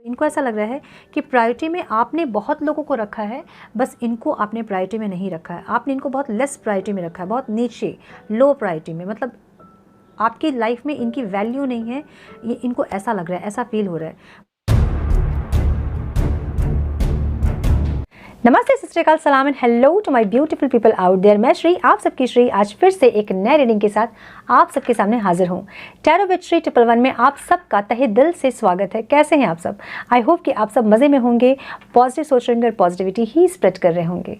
इनको ऐसा लग रहा है कि प्रायोरिटी में आपने बहुत लोगों को रखा है, बस इनको आपने प्रायोरिटी में नहीं रखा है। आपने इनको बहुत लेस प्रायोरिटी में रखा है, बहुत नीचे, लो प्रायोरिटी में। मतलब आपकी लाइफ में इनकी वैल्यू नहीं है, ये इनको ऐसा लग रहा है, ऐसा फील हो रहा है। नमस्ते, सत श्री अकाल, सलाम and hello to my beautiful people out there. मैं श्री, आप सबकी श्री, आज फिर से एक नए रीडिंग के साथ आप सबके सामने हाजिर हूँ। टैरो विद श्री 111 में आप सबका तहे दिल से स्वागत है। कैसे हैं आप सब? आई होप कि आप सब मज़े में होंगे, पॉजिटिव सोच रहे होंगे और पॉजिटिविटी ही स्प्रेड कर रहे होंगे।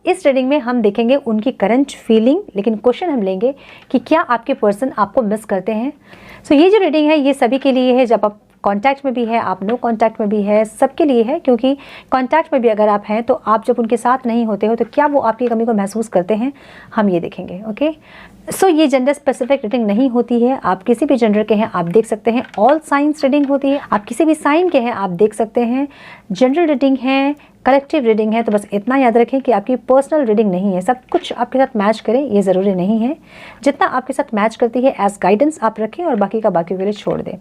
इस रीडिंग में हम देखेंगे उनकी करंट फीलिंग, लेकिन क्वेश्चन हम लेंगे कि क्या आपके पर्सन आपको मिस करते हैं। ये जो रीडिंग है ये सभी के लिए है, जब आप कांटेक्ट में भी है, आप नो कांटेक्ट में भी है, सबके लिए है। क्योंकि कांटेक्ट में भी अगर आप हैं तो आप जब उनके साथ नहीं होते हो तो क्या वो आपकी कमी को महसूस करते हैं, हम ये देखेंगे। ओके, ये जेंडर स्पेसिफिक रीडिंग नहीं होती है। आप किसी भी जेंडर के हैं आप देख सकते हैं। ऑल साइंस रीडिंग होती है, आप किसी भी साइन के हैं आप देख सकते हैं। जनरल रीडिंग है, कलेक्टिव रीडिंग है। तो बस इतना याद रखें कि आपकी पर्सनल रीडिंग नहीं है। सब कुछ आपके साथ मैच करे ये ज़रूरी नहीं है। जितना आपके साथ मैच करती है एज गाइडेंस आप रखें और बाकी का बाकी के लिए छोड़ दें।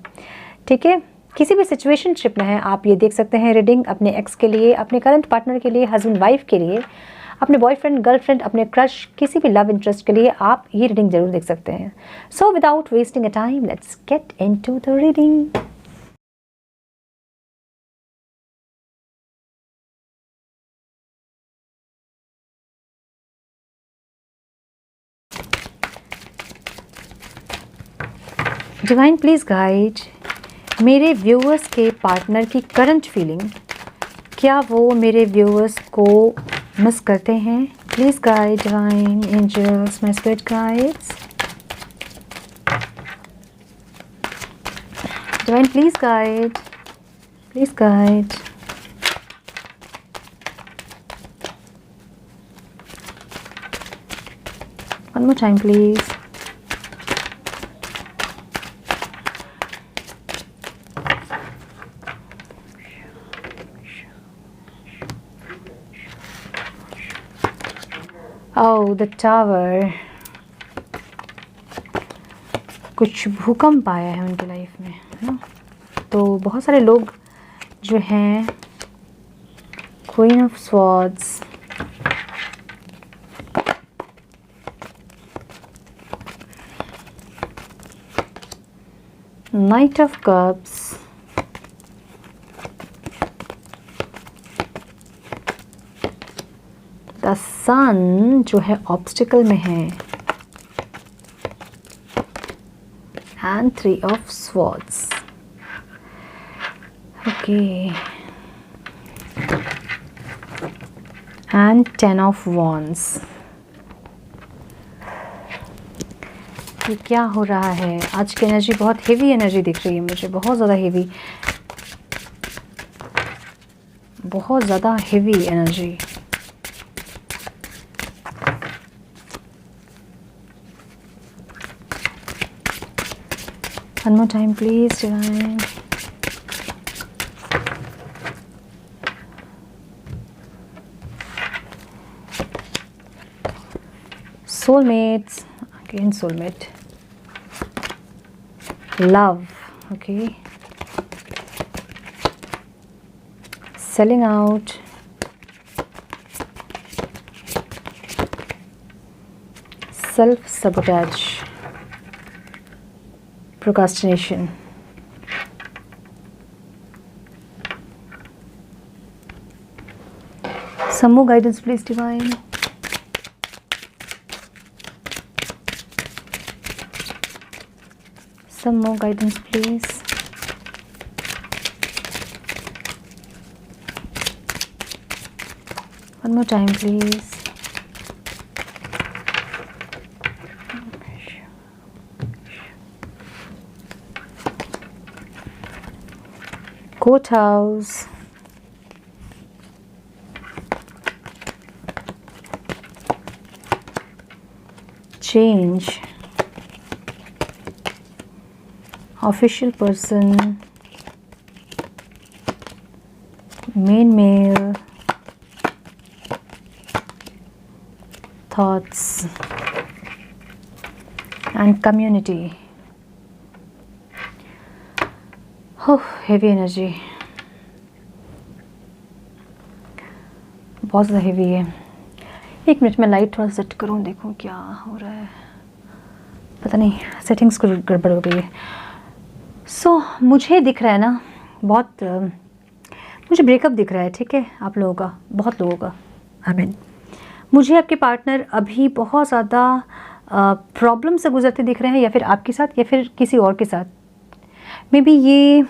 ठीक है, किसी भी सिचुएशनशिप में है आप ये देख सकते हैं रीडिंग, अपने एक्स के लिए, अपने करंट पार्टनर के लिए, हस्बैंड वाइफ के लिए, अपने बॉयफ्रेंड गर्लफ्रेंड, अपने क्रश, किसी भी लव इंटरेस्ट के लिए आप ये रीडिंग जरूर देख सकते हैं। Without wasting a time, let's get into the reading. Divine please guide मेरे व्यूअर्स के पार्टनर की करंट फीलिंग। क्या वो मेरे व्यूअर्स को मिस करते हैं? Please guide divine angels, my spirit guides, divine please guide, please guide. One more time please. The tower. कुछ भूकंप आया है उनकी लाइफ में, है ना। तो बहुत सारे लोग जो हैं, queen of swords, knight of cups, the sun जो है ऑब्स्टिकल में है, and 3 of swords. Okay, and 10 of wands. ये क्या हो रहा है? आज की एनर्जी बहुत हेवी एनर्जी दिख रही है मुझे, बहुत ज़्यादा हेवी, बहुत ज़्यादा heavy energy. One more time please divine. Soulmates, again soulmate. Love, okay. Selling out. Self-sabotage. Procrastination. Some more guidance please divine. Some more guidance please. One more time please. Courthouse, change, official person, main male, thoughts, and community. Oh, heavy energy. बहुत ज़्यादा heavy है। एक minute में light थोड़ा set करूँ, देखूँ क्या हो रहा है। पता नहीं सेटिंग्स को गड़बड़ हो गई है। सो मुझे दिख रहा है ना बहुत मुझे ब्रेकअप दिख रहा है, ठीक है, आप लोगों का, बहुत लोगों का। आई मीन मुझे आपके पार्टनर अभी बहुत ज़्यादा प्रॉब्लम से गुजरते दिख रहे हैं, या फिर आपके साथ या फिर किसी और के साथ। मे बी ये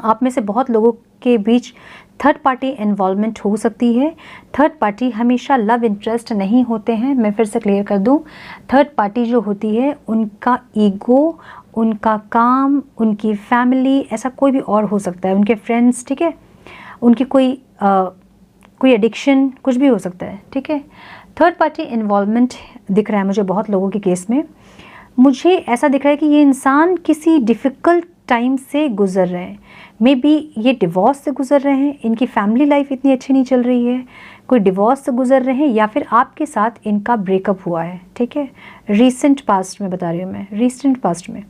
आप में से बहुत लोगों के बीच थर्ड पार्टी इन्वॉल्वमेंट हो सकती है। थर्ड पार्टी हमेशा लव इंटरेस्ट नहीं होते हैं। मैं फिर से क्लियर कर दूं, थर्ड पार्टी जो होती है उनका ईगो, उनका काम, उनकी फैमिली, ऐसा कोई भी और हो सकता है, उनके फ्रेंड्स, ठीक है, उनकी कोई एडिक्शन, कुछ भी हो सकता है, ठीक है। थर्ड पार्टी इन्वॉल्वमेंट दिख रहा है मुझे बहुत लोगों के केस में। मुझे ऐसा दिख रहा है कि ये इंसान किसी डिफ़िकल्ट टाइम से गुज़र रहे हैं। मे बी ये डिवोर्स से गुज़र रहे हैं, इनकी फैमिली लाइफ इतनी अच्छी नहीं चल रही है, कोई डिवोर्स से गुज़र रहे हैं, या फिर आपके साथ इनका ब्रेकअप हुआ है, ठीक है। रीसेंट पास्ट में बता रही हूँ मैं, रीसेंट पास्ट में।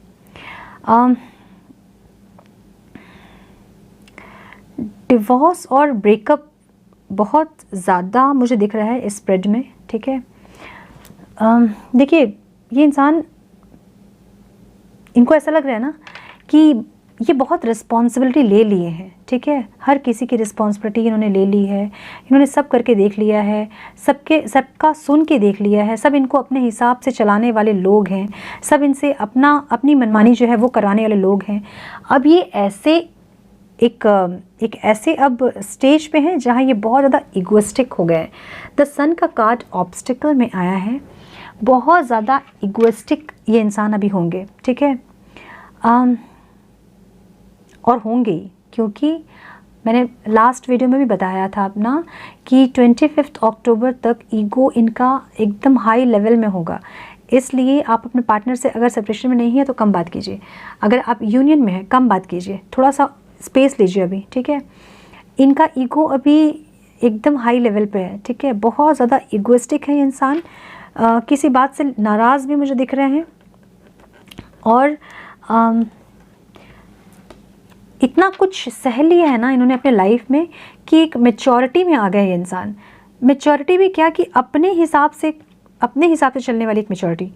डिवोर्स और ब्रेकअप बहुत ज़्यादा मुझे दिख रहा है स्प्रेड में, ठीक है। देखिए ये इंसान, इनको ऐसा लग रहा है ना कि ये बहुत रिस्पॉन्सिबिलिटी ले लिए हैं, ठीक है। हर किसी की रिस्पॉन्सिबिलिटी इन्होंने ले ली है, इन्होंने सब करके देख लिया है, सबका सुन के देख लिया है, सब इनको अपने हिसाब से चलाने वाले लोग हैं, सब इनसे अपनी मनमानी जो है वो कराने वाले लोग हैं। अब ये ऐसे एक ऐसे अब स्टेज पे हैं जहाँ ये बहुत ज़्यादा इगोइस्टिक हो गए। द सन का कार्ड ऑब्स्टिकल में आया है, बहुत ज़्यादा इगोइस्टिक ये इंसान अभी होंगे, ठीक है। और होंगे ही, क्योंकि मैंने लास्ट वीडियो में भी बताया था अपना कि 25 अक्टूबर तक ईगो इनका एकदम हाई लेवल में होगा। इसलिए आप अपने पार्टनर से अगर सेपरेशन में नहीं है तो कम बात कीजिए, अगर आप यूनियन में है कम बात कीजिए, थोड़ा सा स्पेस लीजिए अभी, ठीक है। इनका ईगो अभी एकदम हाई लेवल पे है, ठीक है। बहुत ज़्यादा इगोइस्टिक है ये इंसान, किसी बात से नाराज़ भी मुझे दिख रहे हैं, और इतना कुछ सह लिया है ना इन्होंने अपने लाइफ में कि एक मैच्योरिटी में आ गया ये इंसान। मैच्योरिटी भी क्या कि अपने हिसाब से चलने वाली एक मैच्योरिटी,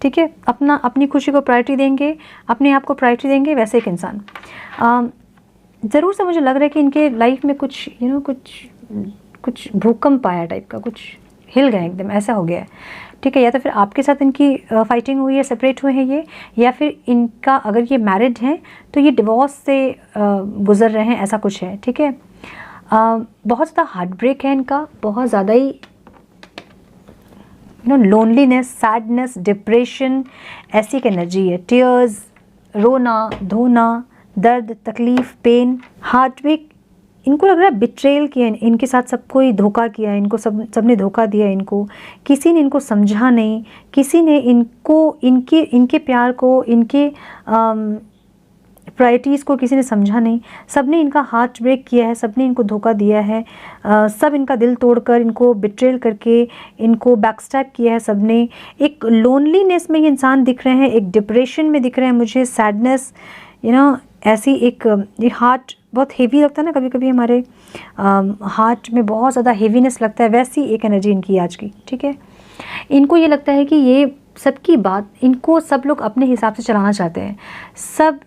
ठीक है। अपनी खुशी को प्रायोरिटी देंगे, अपने आप को प्रायोरिटी देंगे, वैसे एक इंसान। ज़रूर से मुझे लग रहा है कि इनके लाइफ में कुछ कुछ भूकंप आया टाइप का, कुछ हिल गए एकदम, ऐसा हो गया है, ठीक है। या तो फिर आपके साथ इनकी फाइटिंग हुई है, सेपरेट हुए हैं ये, या फिर इनका अगर ये मैरिड हैं तो ये डिवोर्स से गुज़र रहे हैं, ऐसा कुछ है, ठीक है। बहुत ज़्यादा हार्ट ब्रेक है इनका, बहुत ज़्यादा ही लोनलीनेस, सैडनेस, डिप्रेशन, ऐसी एक एनर्जी है। टीयर्स, रोना धोना, दर्द, तकलीफ़, पेन, हार्ट ब्रेक। इनको लग रहा है बिट्रेल किया, इनके साथ सब कोई धोखा किया, इनको सबने धोखा दिया इनको, किसी ने इनको समझा नहीं, किसी ने इनके प्यार को, इनके प्रायोरिटीज़ को किसी ने समझा नहीं, सबने इनका हार्ट ब्रेक किया है, सबने इनको धोखा दिया है, सब इनका दिल तोड़कर, इनको बिट्रेल करके, इनको बैकस्टैब किया है सबने। एक लोनलीनेस में ये इंसान दिख रहे हैं, एक डिप्रेशन में दिख रहे हैं मुझे, सैडनेस, ऐसी एक, ये हार्ट बहुत हेवी लगता है ना कभी कभी, हमारे हार्ट में बहुत ज़्यादा हेवीनेस लगता है, वैसी एक एनर्जी इनकी आज की, ठीक है। इनको ये लगता है कि ये सबकी बात, इनको सब लोग अपने हिसाब से चलाना चाहते हैं, सब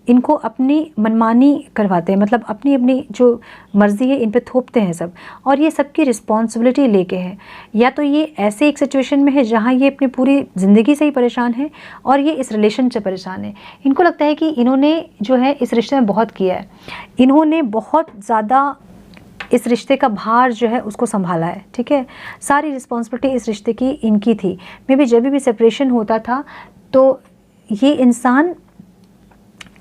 इनको अपनी मनमानी करवाते हैं, मतलब अपनी अपनी जो मर्ज़ी है इन पे थोपते हैं सब, और ये सबकी रिस्पॉन्सिबिलिटी लेके है। या तो ये ऐसे एक सिचुएशन में है जहाँ ये अपनी पूरी ज़िंदगी से ही परेशान है, और ये इस रिलेशन से परेशान है। इनको लगता है कि इन्होंने जो है इस रिश्ते में बहुत किया है, इन्होंने बहुत ज़्यादा इस रिश्ते का भार जो है उसको संभाला है, ठीक है। सारी रिस्पॉन्सिबिलिटी इस रिश्ते की इनकी थी। मे बी जब भी सेपरेशन होता था तो ये इंसान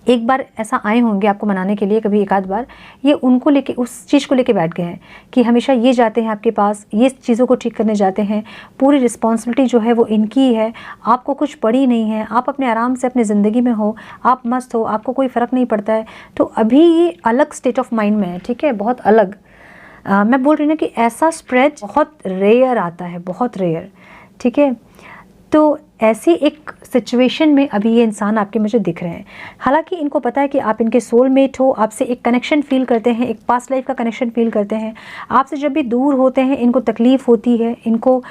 एक बार ऐसा आए होंगे आपको मनाने के लिए, कभी एक आध बार, ये उनको लेके, उस चीज़ को लेके बैठ गए हैं कि हमेशा ये जाते हैं आपके पास, ये चीज़ों को ठीक करने जाते हैं, पूरी रिस्पॉन्सिबिलिटी जो है वो इनकी है, आपको कुछ पड़ी नहीं है, आप अपने आराम से अपनी ज़िंदगी में हो, आप मस्त हो, आपको कोई फ़र्क नहीं पड़ता है। तो अभी ये अलग स्टेट ऑफ माइंड में है, ठीक है, बहुत अलग। मैं बोल रही हूँ कि ऐसा स्प्रेड बहुत रेयर आता है, बहुत रेयर, ठीक है। तो ऐसी एक सिचुएशन में अभी ये इंसान आपके मुझे दिख रहे हैं। हालांकि इनको पता है कि आप इनके सोलमेट हो, आपसे एक कनेक्शन फील करते हैं, एक पास्ट लाइफ का कनेक्शन फील करते हैं। आपसे जब भी दूर होते हैं इनको तकलीफ़ होती है, इनको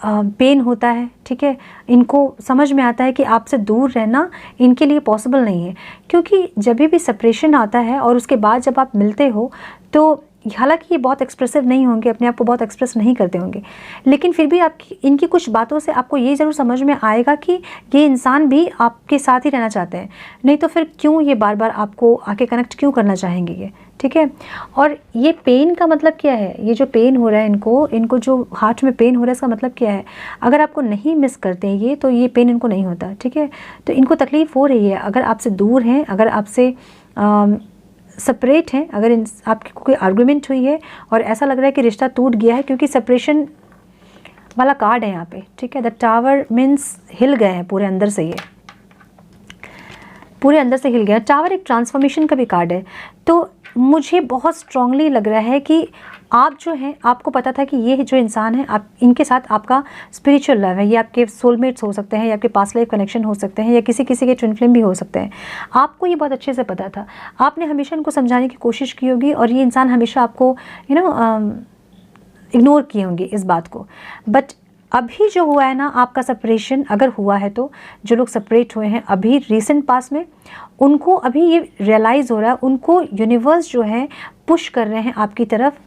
पेन होता है, ठीक है। इनको समझ में आता है कि आपसे दूर रहना इनके लिए पॉसिबल नहीं है, क्योंकि जब भी सेपरेशन आता है और उसके बाद जब आप मिलते हो तो हालांकि ये बहुत एक्सप्रेसिव नहीं होंगे, अपने आप को बहुत एक्सप्रेस नहीं करते होंगे, लेकिन फिर भी आपकी इनकी कुछ बातों से आपको ये ज़रूर समझ में आएगा कि ये इंसान भी आपके साथ ही रहना चाहते हैं, नहीं तो फिर क्यों ये बार बार आपको आके कनेक्ट क्यों करना चाहेंगे ये, ठीक है। और ये पेन का मतलब क्या है, ये जो पेन हो रहा है इनको जो हार्ट में पेन हो रहा है इसका मतलब क्या है। अगर आपको नहीं मिस करते हैं ये, तो ये पेन इनको नहीं होता, ठीक है। तो इनको तकलीफ़ हो रही है, अगर आपसे दूर हैं, अगर आपसे सेपरेट हैं, अगर आपकी कोई आर्गुमेंट हुई है और ऐसा लग रहा है कि रिश्ता टूट गया है, क्योंकि सेपरेशन वाला कार्ड है यहाँ पे, ठीक है। द टावर मीन्स हिल गए हैं पूरे अंदर से, ये पूरे अंदर से हिल गया। टावर एक ट्रांसफॉर्मेशन का भी कार्ड है। तो मुझे बहुत स्ट्रांगली लग रहा है कि आप जो हैं, आपको पता था कि ये जो इंसान है, आप इनके साथ आपका स्पिरिचुअल लव है, ये आपके सोलमेट्स हो सकते हैं, या आपके पास्ट लाइफ कनेक्शन हो सकते हैं, या किसी के ट्विन फ्लेम भी हो सकते हैं। आपको ये बहुत अच्छे से पता था, आपने हमेशा इनको समझाने की कोशिश की होगी, और ये इंसान हमेशा आपको इग्नोर किए होंगे इस बात को। बट अभी जो हुआ है ना, आपका सेपरेशन अगर हुआ है, तो जो लोग सेपरेट हुए हैं अभी रिसेंट पास में, उनको अभी ये रियलाइज़ हो रहा है, उनको यूनिवर्स जो है पुश कर रहे हैं आपकी तरफ।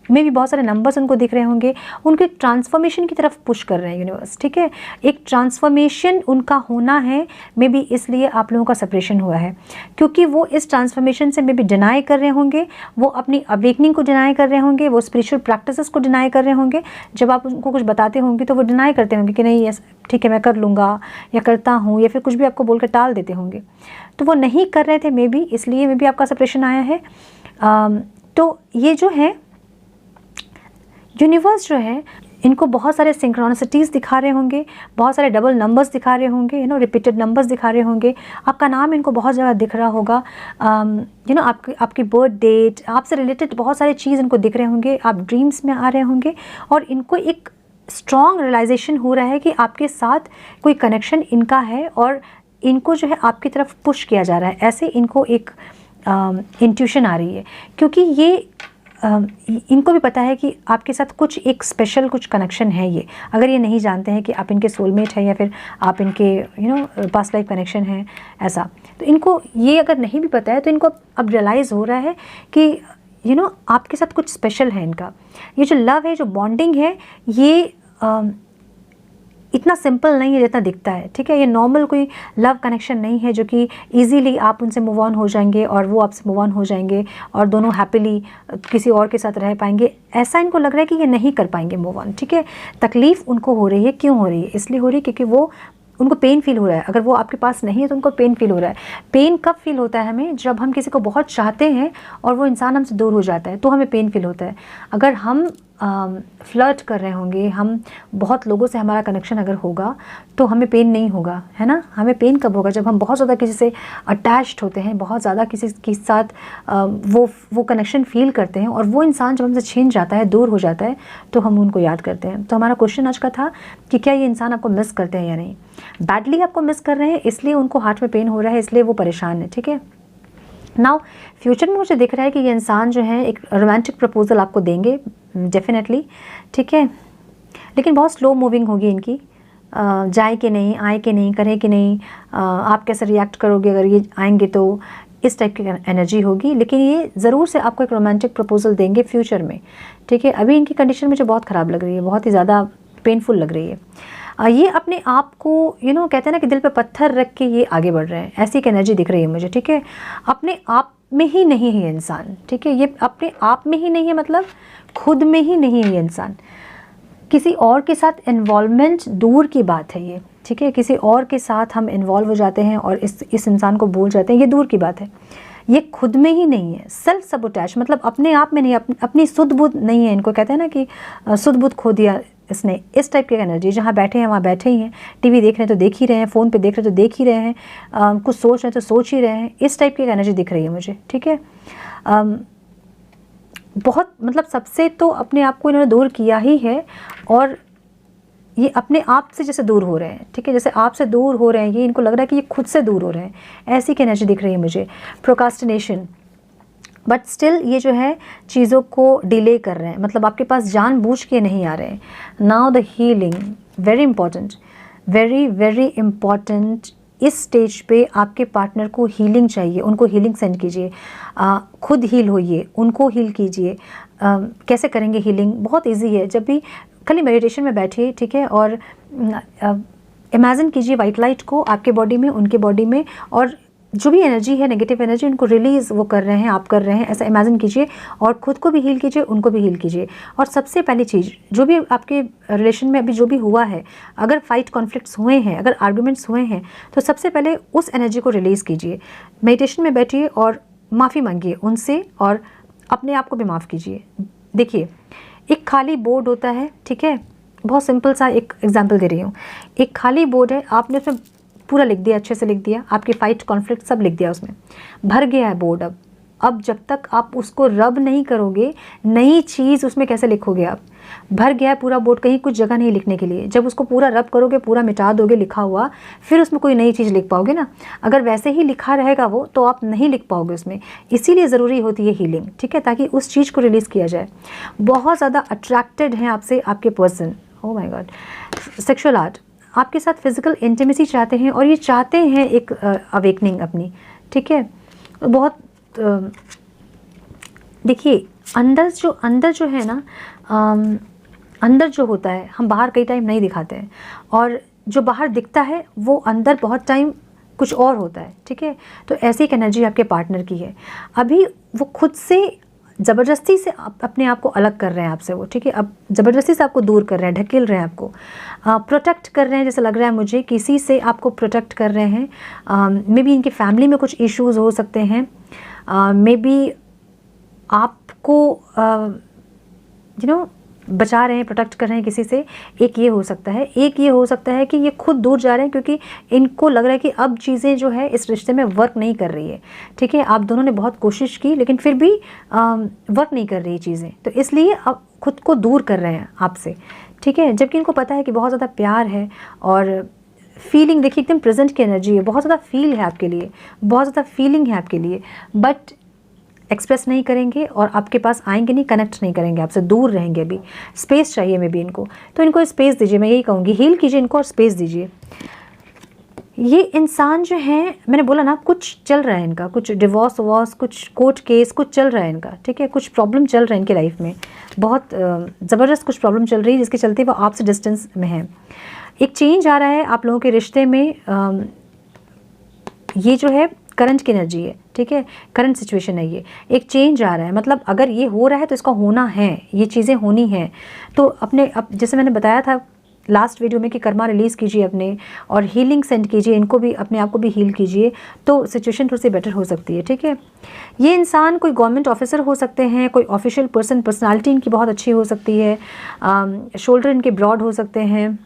में भी बहुत सारे नंबर्स उनको दिख रहे होंगे, उनको एक ट्रांसफॉर्मेशन की तरफ पुश कर रहे हैं यूनिवर्स, ठीक है। एक ट्रांसफॉर्मेशन उनका होना है, मे बी इसलिए आप लोगों का सेपरेशन हुआ है, क्योंकि वो इस ट्रांसफॉर्मेशन से मे बी डिनाई कर रहे होंगे, वो अपनी अवेकनिंग को डिनाई कर रहे होंगे, वो स्पिरिचुअल प्रैक्टिसेस को डिनाई कर रहे होंगे। जब आप उनको कुछ बताते होंगे तो वो डिनाई करते होंगे कि नहीं, ठीक है मैं कर लूँगा या करता हूँ, या फिर कुछ भी आपको बोलकर टाल देते होंगे। तो वो नहीं कर रहे थे मे बी, इसलिए मे बी आपका सेपरेशन आया है। तो ये जो है यूनिवर्स जो है, इनको बहुत सारे सिंक्रोनिसिटीज़ दिखा रहे होंगे, बहुत सारे डबल नंबर्स दिखा रहे होंगे, रिपीटेड नंबर्स दिखा रहे होंगे। आपका नाम इनको बहुत ज़्यादा दिख रहा होगा, आपकी बर्थ डेट, आपसे रिलेटेड बहुत सारे चीज़ इनको दिख रहे होंगे, आप ड्रीम्स में आ रहे होंगे, और इनको एक स्ट्रॉन्ग रियलाइजेशन हो रहा है कि आपके साथ कोई कनेक्शन इनका है, और इनको जो है आपकी तरफ पुश किया जा रहा है। ऐसे इनको एक इंट्यूशन आ रही है, क्योंकि ये इनको भी पता है कि आपके साथ कुछ एक स्पेशल कुछ कनेक्शन है। ये अगर ये नहीं जानते हैं कि आप इनके सोलमेट हैं, या फिर आप इनके पास्ट लाइफ कनेक्शन है, ऐसा, तो इनको ये अगर नहीं भी पता है, तो इनको अब रियलाइज़ हो रहा है कि आपके साथ कुछ स्पेशल है इनका। ये जो लव है, जो बॉन्डिंग है, ये इतना सिंपल नहीं है जितना दिखता है, ठीक है। ये नॉर्मल कोई लव कनेक्शन नहीं है जो कि इजीली आप उनसे मूव ऑन हो जाएंगे और वो आपसे मूव ऑन हो जाएंगे और दोनों हैप्पीली किसी और के साथ रह पाएंगे। ऐसा इनको लग रहा है कि ये नहीं कर पाएंगे मूव ऑन, ठीक है। तकलीफ़ उनको हो रही है, क्यों हो रही है? इसलिए हो रही है क्योंकि उनको पेन फील हो रहा है। अगर वो आपके पास नहीं है तो उनको पेन फील हो रहा है। पेन कब फील होता है हमें? जब हम किसी को बहुत चाहते हैं और वो इंसान हमसे दूर हो जाता है, तो हमें पेन फील होता है। अगर हम फ्लर्ट कर रहे होंगे, हम बहुत लोगों से हमारा कनेक्शन अगर होगा, तो हमें पेन नहीं होगा, है ना। हमें पेन कब होगा? जब हम बहुत ज़्यादा किसी से अटैच्ड होते हैं, बहुत ज़्यादा किसी के साथ वो कनेक्शन फील करते हैं, और वो इंसान जब हमसे छीन जाता है, दूर हो जाता है, तो हम उनको याद करते हैं। तो हमारा क्वेश्चन आज का था कि क्या ये इंसान आपको मिस करते हैं या नहीं। बैडली आपको मिस कर रहे हैं, इसलिए उनको हार्ट में पेन हो रहा है, इसलिए वो परेशान है, ठीक है। नाउ फ्यूचर में मुझे दिख रहा है कि ये इंसान जो है एक रोमांटिक प्रपोजल आपको देंगे डेफिनेटली, ठीक है, लेकिन बहुत स्लो मूविंग होगी इनकी। जाए कि नहीं, आए कि नहीं, करें कि नहीं, आप कैसे रिएक्ट करोगे अगर ये आएंगे, तो इस टाइप की एनर्जी होगी। लेकिन ये ज़रूर से आपको एक रोमांटिक प्रपोजल देंगे फ्यूचर में, ठीक है। अभी इनकी कंडीशन मुझे बहुत ख़राब लग रही है, बहुत ही ज़्यादा पेनफुल लग रही है। ये अपने आप को कहते हैं ना कि दिल पे पत्थर रख के ये आगे बढ़ रहे हैं, ऐसी एक एनर्जी दिख रही है मुझे, ठीक है। अपने आप में ही नहीं है इंसान, ठीक है। ये अपने आप में ही नहीं है, मतलब खुद में ही नहीं है ये इंसान। किसी और के साथ इन्वॉल्वमेंट दूर की बात है ये, ठीक है। किसी और के साथ हम इन्वॉल्व हो जाते हैं और इस इंसान को भूल जाते हैं, ये दूर की बात है। ये खुद में ही नहीं है। सेल्फ सबोटैज मतलब अपने आप में नहीं, अपनी सुध बुध नहीं है। इनको कहते हैं ना कि सुध बुध खो दिया इसने, इस टाइप की एनर्जी। जहाँ बैठे हैं वहाँ बैठे ही हैं, टीवी देख रहे हैं तो देख ही रहे हैं, फ़ोन पे देख रहे हैं तो देख ही रहे हैं, कुछ सोच रहे हैं तो सोच ही रहे हैं, इस टाइप की एनर्जी दिख रही है मुझे, ठीक है। बहुत मतलब सबसे तो अपने आप को इन्होंने दूर किया ही है, और ये अपने आप से जैसे दूर हो रहे हैं, ठीक है, जैसे आपसे दूर हो रहे हैं, ये इनको लग रहा है कि ये खुद से दूर हो रहे हैं, ऐसी की एनर्जी दिख रही है मुझे। प्रोकास्टिनेशन, बट स्टिल ये जो है चीज़ों को डिले कर रहे हैं, मतलब आपके पास जानबूझ के नहीं आ रहे हैं। Now the healing, very important, very very important. इस स्टेज पे आपके पार्टनर को हीलिंग चाहिए, उनको हीलिंग सेंड कीजिए, खुद हील होइए, उनको हील कीजिए। कैसे करेंगे हीलिंग? बहुत इजी है, जब भी खाली मेडिटेशन में बैठिए, ठीक है, और इमेजिन कीजिए वाइट लाइट को आपके बॉडी में, उनके बॉडी में, और जो भी एनर्जी है, नेगेटिव एनर्जी, उनको रिलीज़ वो कर रहे हैं, आप कर रहे हैं, ऐसा इमेजिन कीजिए, और खुद को भी हील कीजिए, उनको भी हील कीजिए। और सबसे पहली चीज़, जो भी आपके रिलेशन में अभी जो भी हुआ है, अगर फाइट कॉन्फ्लिक्ट्स हुए हैं, अगर आर्गूमेंट्स हुए हैं, तो सबसे पहले उस एनर्जी को रिलीज़ कीजिए। मेडिटेशन में बैठिए और माफ़ी मांगिए उनसे, और अपने आप को भी माफ़ कीजिए। देखिए, एक खाली बोर्ड होता है, ठीक है, बहुत सिंपल सा एक एग्जांपल दे रही हूँ। एक खाली बोर्ड है, आपने उसमें पूरा लिख दिया, अच्छे से लिख दिया, आपके फाइट कॉन्फ्लिक्ट सब लिख दिया, उसमें भर गया है बोर्ड। अब जब तक आप उसको रब नहीं करोगे, नई चीज़ उसमें कैसे लिखोगे आप? भर गया है पूरा बोर्ड, कहीं कुछ जगह नहीं लिखने के लिए। जब उसको पूरा रब करोगे, पूरा मिटा दोगे लिखा हुआ, फिर उसमें कोई नई चीज़ लिख पाओगे ना। अगर वैसे ही लिखा रहेगा वो, तो आप नहीं लिख पाओगे उसमें। इसीलिए ज़रूरी होती है हीलिंग, ठीक है, ताकि उस चीज़ को रिलीज़ किया जाए। बहुत ज़्यादा अट्रैक्टेड हैं आपसे आपके person, oh my God, sexual art, आपके साथ फिजिकल इंटीमेसी चाहते हैं, और ये चाहते हैं एक अवेकनिंग अपनी, ठीक है। बहुत देखिए, अंदर जो है ना, अंदर जो होता है, हम बाहर कई टाइम नहीं दिखाते हैं, और जो बाहर दिखता है वो अंदर बहुत टाइम कुछ और होता है, ठीक है। तो ऐसी एक एनर्जी आपके पार्टनर की है। अभी वो खुद से ज़बरदस्ती से अपने आप को अलग कर रहे हैं आपसे वो, ठीक है। अब ज़बरदस्ती से आपको दूर कर रहे हैं, ढकेल रहे हैं आपको, प्रोटेक्ट कर रहे हैं, जैसे लग रहा है मुझे किसी से आपको प्रोटेक्ट कर रहे हैं। मे बी इनकी फैमिली में कुछ इश्यूज़ हो सकते हैं, मे बी आपको बचा रहे हैं, प्रोटेक्ट कर रहे हैं किसी से। एक ये हो सकता है, एक ये हो सकता है कि ये खुद दूर जा रहे हैं, क्योंकि इनको लग रहा है कि अब चीज़ें जो है इस रिश्ते में वर्क नहीं कर रही है, ठीक है। आप दोनों ने बहुत कोशिश की, लेकिन फिर भी वर्क नहीं कर रही चीज़ें, तो इसलिए अब खुद को दूर कर रहे हैं आपसे, ठीक है। जबकि इनको पता है कि बहुत ज़्यादा प्यार है, और फीलिंग देखिए एकदम प्रेजेंट की एनर्जी है, बहुत ज़्यादा फील है आपके लिए, बहुत ज़्यादा फीलिंग है आपके लिए, बट एक्सप्रेस नहीं करेंगे, और आपके पास आएंगे नहीं, कनेक्ट नहीं करेंगे, आपसे दूर रहेंगे। अभी स्पेस चाहिए मे बी इनको, तो इनको स्पेस दीजिए, मैं यही कहूँगी, हील कीजिए इनको और स्पेस दीजिए। ये इंसान जो है, मैंने बोला ना, कुछ चल रहा है इनका, कुछ डिवोर्स वॉर्स, कुछ कोर्ट केस, कुछ चल रहा है इनका, ठीक है। कुछ प्रॉब्लम चल रहा है इनके लाइफ में, बहुत ज़बरदस्त कुछ प्रॉब्लम चल रही है, जिसके चलते वो आपसे डिस्टेंस में है। एक चेंज आ रहा है आप लोगों के रिश्ते में। ये जो है करंट की एनर्जी है, ठीक है, करंट सिचुएशन है, ये एक चेंज आ रहा है। मतलब अगर ये हो रहा है तो इसका होना है, ये चीज़ें होनी हैं। तो अपने जैसे मैंने बताया था लास्ट वीडियो में कि कर्मा रिलीज़ कीजिए अपने, और हीलिंग सेंड कीजिए, इनको भी, अपने आप को भी हील कीजिए, तो सिचुएशन थोड़ी सी बेटर हो सकती है, ठीक है। ये इंसान कोई गवर्नमेंट ऑफिसर हो सकते हैं, कोई ऑफिशियल पर्सनालिटी इनकी बहुत अच्छी हो सकती है, शोल्डर इनके ब्रॉड हो सकते हैं,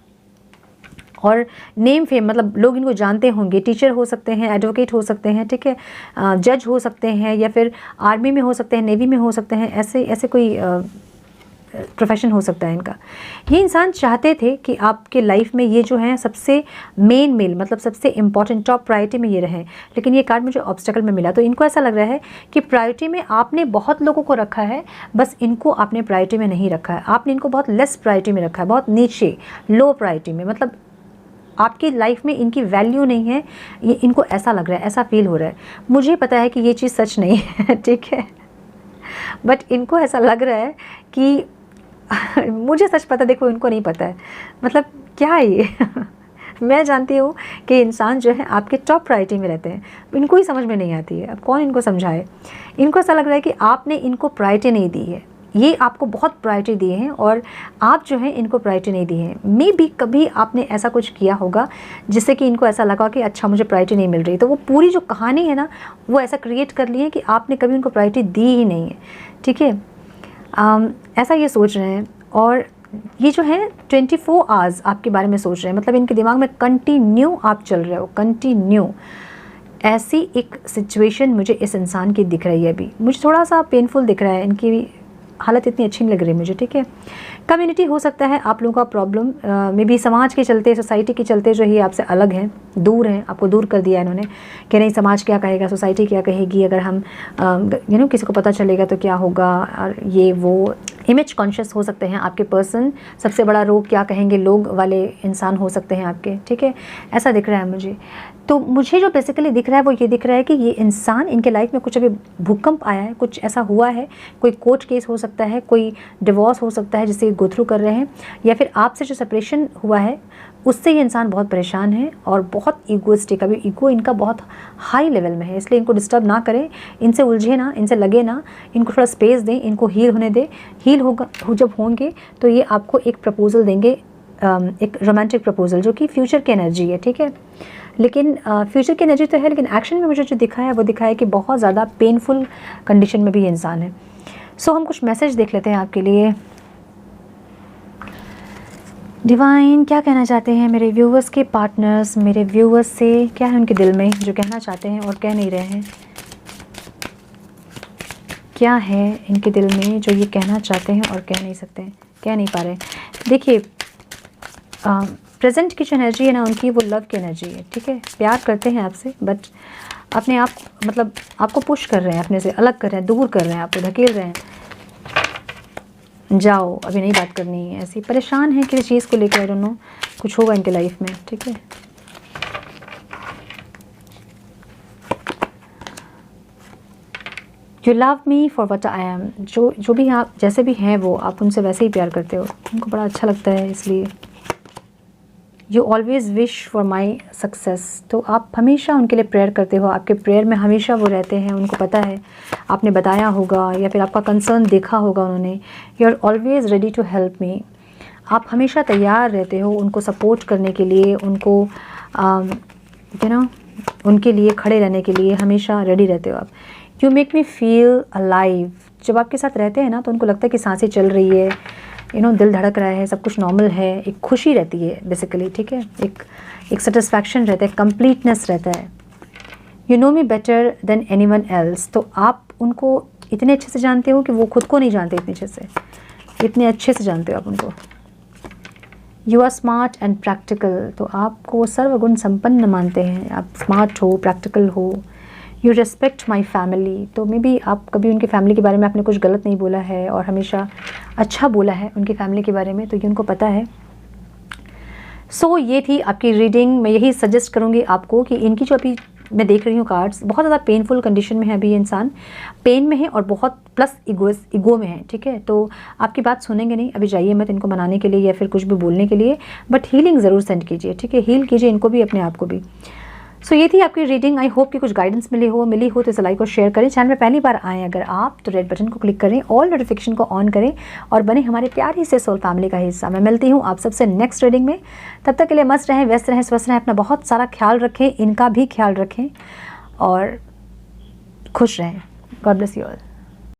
और नेम फेम, मतलब लोग इनको जानते होंगे। टीचर हो सकते हैं, एडवोकेट हो सकते हैं, ठीक है, जज हो सकते हैं, या फिर आर्मी में हो सकते हैं, नेवी में हो सकते हैं, ऐसे कोई प्रोफेशन हो सकता है इनका। ये इंसान चाहते थे कि आपके लाइफ में ये जो है सबसे मेल, मतलब सबसे इंपॉर्टेंट टॉप प्रायोरिटी में ये रहें, लेकिन ये कार्ड मुझे ऑब्स्टेकल में मिला। तो इनको ऐसा लग रहा है कि प्रायोरिटी में आपने बहुत लोगों को रखा है, बस इनको आपने प्रायोरिटी में नहीं रखा है। आपने इनको बहुत लेस प्रायोरिटी में रखा है, बहुत नीचे, लो प्रायोरिटी में, मतलब आपकी लाइफ में इनकी वैल्यू नहीं है, ये इनको ऐसा लग रहा है, ऐसा फील हो रहा है। मुझे पता है कि ये चीज़ सच नहीं है, ठीक है, बट इनको ऐसा लग रहा है कि मुझे सच पता, देखो इनको नहीं पता है, मतलब क्या है ये मैं जानती हूँ कि इंसान जो है आपके टॉप प्रायोरिटी में रहते हैं, इनको ही समझ में नहीं आती है। अब कौन इनको समझाए? इनको ऐसा लग रहा है कि आपने इनको प्रायोरिटी नहीं दी है, ये आपको बहुत प्रायोरिटी दिए हैं, और आप जो है इनको प्रायोरिटी नहीं दी है। मे बी कभी आपने ऐसा कुछ किया होगा जिससे कि इनको ऐसा लगा कि अच्छा मुझे प्रायोरिटी नहीं मिल रही, तो वो पूरी जो कहानी है ना, वो ऐसा क्रिएट कर ली है कि आपने कभी उनको प्रायोरिटी दी ही नहीं है, ठीक है। ऐसा ये सोच रहे हैं, और ये जो है 24 आवर्स आपके बारे में सोच रहे हैं, मतलब इनके दिमाग में कंटिन्यू आप चल रहे हो, कंटिन्यू। ऐसी एक सिचुएशन मुझे इस इंसान की दिख रही है। अभी मुझे थोड़ा सा पेनफुल दिख रहा है, इनकी हालत इतनी अच्छी नहीं लग रही मुझे, ठीक है। कम्युनिटी हो सकता है आप लोगों का प्रॉब्लम में भी समाज के चलते, सोसाइटी के चलते जो ये आपसे अलग हैं, दूर हैं, आपको दूर कर दिया इन्होंने कि नहीं समाज क्या कहेगा, सोसाइटी क्या कहेगी, अगर हम किसी को पता चलेगा तो क्या होगा, और ये वो इमेज कॉन्शियस हो सकते हैं आपके पर्सन। सबसे बड़ा रोग क्या कहेंगे लोग वाले इंसान हो सकते हैं आपके, ठीक है, ऐसा दिख रहा है मुझे। तो मुझे जो बेसिकली दिख रहा है वो ये दिख रहा है कि ये इंसान, इनके लाइफ में कुछ अभी भूकंप आया है, कुछ ऐसा हुआ है, कोई कोर्ट केस हो सकता है, कोई डिवोर्स हो सकता है जिससे गो थ्रू कर रहे हैं, या फिर आपसे जो सेपरेशन हुआ है उससे ये इंसान बहुत परेशान है और बहुत ईगोइस्टिक, अभी ईगो इनका बहुत हाई लेवल में है, इसलिए इनको डिस्टर्ब ना करें, इनसे उलझे ना, इनसे लगे ना, इनको थोड़ा स्पेस दें, इनको हील होने दें। हील होगा जब होंगे तो ये आपको एक प्रपोजल देंगे, एक रोमांटिक प्रपोजल जो कि फ्यूचर की एनर्जी है, ठीक है। लेकिन फ्यूचर की एनर्जी तो है, लेकिन एक्शन में मुझे जो दिखा है वो दिखा है कि बहुत ज़्यादा पेनफुल कंडीशन में भी ये इंसान है। सो हम कुछ मैसेज देख लेते हैं आपके लिए। डिवाइन क्या कहना चाहते हैं मेरे व्यूवर्स के पार्टनर्स, मेरे व्यूवर्स से क्या है उनके दिल में जो कहना चाहते हैं और कह नहीं रहे हैं, क्या है इनके दिल में जो ये कहना चाहते हैं और कह नहीं सकते, कह नहीं पा रहे। देखिए प्रेजेंट की जो एनर्जी है ना उनकी, वो लव की एनर्जी है, ठीक है। प्यार करते हैं आपसे, बट अपने आप मतलब आपको पुश कर रहे हैं, अपने से अलग कर रहे हैं, दूर कर रहे हैं, आपको धकेल रहे हैं, जाओ अभी नहीं बात करनी है, ऐसी परेशान है किसी चीज़ को लेकर, दोनों कुछ होगा इनके लाइफ में, ठीक है। You love me for what I am, जो भी आप जैसे भी हैं वो आप उनसे वैसे ही प्यार करते हो, उनको बड़ा अच्छा लगता है इसलिए। You always wish for my success, तो आप हमेशा उनके लिए प्रेयर करते हो, आपके प्रेयर में हमेशा वो रहते हैं, उनको पता है, आपने बताया होगा या फिर आपका कंसर्न देखा होगा उन्होंने। You are always ready to help me, आप हमेशा तैयार रहते हो उनको सपोर्ट करने के लिए, उनको उनके लिए खड़े रहने के लिए हमेशा रेडी रहते हो आप। You make me feel alive, जब आपके साथ रहते हैं ना तो उनको लगता है कि सांसें चल रही है, दिल धड़क रहा है, सब कुछ नॉर्मल है, एक खुशी रहती है बेसिकली, ठीक है, एक सेटिस्फैक्शन रहता है, कंप्लीटनेस रहता है। You know me better than anyone else, तो आप उनको इतने अच्छे से जानते हो कि वो खुद को नहीं जानते इतने अच्छे से जानते हो आप उनको। You are smart and practical, तो आपको सर्वगुण संपन्न मानते हैं, आप स्मार्ट हो, प्रैक्टिकल हो। यू रिस्पेक्ट माई फैमिली, तो मे बी आप कभी उनकी फैमिली के बारे में आपने कुछ गलत नहीं बोला है और हमेशा अच्छा बोला है उनकी फैमिली के बारे में, तो ये उनको पता है। सो ये थी आपकी रीडिंग। मैं यही सजेस्ट करूँगी आपको कि इनकी जो अभी मैं देख रही हूँ कार्ड्स, बहुत ज़्यादा पेनफुल कंडीशन में है अभी ये इंसान, पेन में है और बहुत प्लस ईगो में है, ठीक है। तो आपकी बात सुनेंगे नहीं, अभी जाइए मत इनको मनाने के लिए या फिर कुछ भी बोलने के लिए, बट हीलिंग ज़रूर सेंड कीजिए, ठीक है, हील कीजिए इनको भी, अपने आप को भी। सो ये थी आपकी रीडिंग। आई होप कि कुछ गाइडेंस मिली हो तो इस लाइक को शेयर करें। चैनल में पहली बार आएँ अगर आप तो रेड बटन को क्लिक करें, ऑल नोटिफिकेशन को ऑन करें और बने हमारे प्यारी से सोल फैमिली का हिस्सा। मैं मिलती हूँ आप सबसे नेक्स्ट रीडिंग में, तब तक के लिए मस्त रहें, व्यस्त रहें, स्वस्थ रहें, अपना बहुत सारा ख्याल रखें, इनका भी ख्याल रखें और खुश रहें। God bless you all.